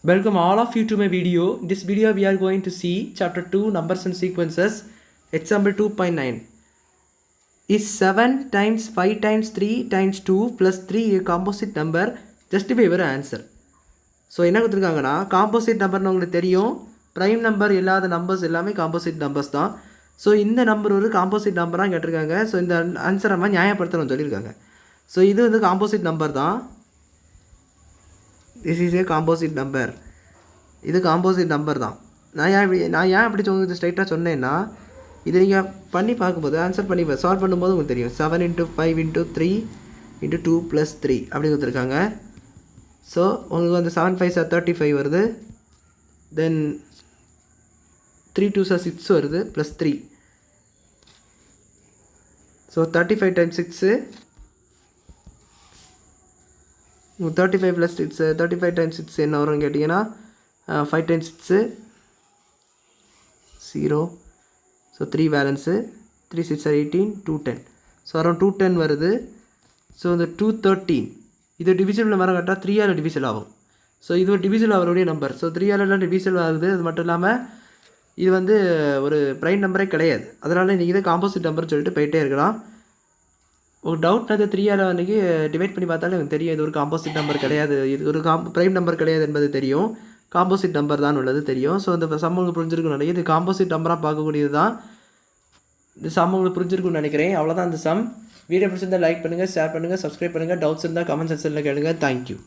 Welcome all of you to my video. In this video we are going to see chapter 2 numbers and sequences, example 2.9. Is 7 times 5 times 3 times 2 plus 3 a composite number? Justify your answer. So என்ன கொடுத்துருக்காங்கன்னா composite நம்பர்னு உங்களுக்கு தெரியும். Prime number இல்லாத numbers எல்லாமே composite numbers தான். So இந்த number ஒரு காம்போசிட் நம்பராக கேட்டிருக்காங்க. ஸோ இந்த ஆன்சரை நம்ம நியாயப்படுத்தணும்னு சொல்லியிருக்காங்க. ஸோ இது வந்து காம்போசிட் நம்பர் தான். This is a composite number. இது காம்போசிட் நம்பர் தான். நான் ஏன் அப்படி உங்களுக்கு ஸ்ட்ரைட்டாக சொன்னேன்னா, இது நீங்கள் பண்ணி பார்க்கும்போது ஆன்சர் பண்ணி சால்வ் பண்ணும்போது உங்களுக்கு தெரியும். 7 × 5 × 3 × 2 + 3 அப்படி கொடுத்துருக்காங்க. ஸோ உங்களுக்கு வந்து 7 5 35 வருது. தென் 3 2 6 வருது ப்ளஸ் 3. ஸோ 35 × 6 35 + 6 35 × 6 என்ன வரும்னு கேட்டிங்கன்னா 5 × 6 0. So 3 balance 3 6 18 210. ஸோ அரௌண்ட் 210 வருது. ஸோ இந்த 213 இது டிவிசிபிள் வர கரெக்டாக 3ஆல் டிவிசிபிள் ஆகும். ஸோ இது ஒரு டிவிசிபிள் ஆகக்கூடிய நம்பர். ஸோ 3ஆல் டிவிசிபிள் ஆகுது. அது மட்டும் இல்லாமல் இது வந்து ஒரு ப்ரைம் நம்பரே கிடையாது. அதனால் நீங்கள் இதை காம்போசிட் நம்பர்னு சொல்லிட்டு போயிட்டே இருக்கலாம். ஒரு டவுட் அது 3ஆல் அன்றைக்கி டிவைட் பண்ணி பார்த்தாலே எனக்கு தெரியும் இது ஒரு காம்போசிட் நம்பர் கிடையாது, இது ஒரு ப்ரைம் நம்பர் கிடையாது என்பது தெரியும். காம்போசிட் நம்பர் தான் உள்ளது தெரியும். ஸோ இந்த சம் உங்களுக்கு புரிஞ்சிருக்குன்னு நினைக்கிறேன். இது காம்போசிட் நம்பராக பார்க்கக்கூடியது தான். இந்த சம் உங்களுக்கு புரிஞ்சிருக்குன்னு நினைக்கிறேன். அவ்வளோதான் இந்த சம். வீடியோ பிடிச்சிருந்தால் லைக் பண்ணுங்கள், ஷேர் பண்ணுங்கள், சப்ஸ்கிரைப் பண்ணுங்கள். டவுட்ஸ் இருந்தால் கமெண்ட் செக்ஷனில் கேளுங்க. தேங்க்யூ.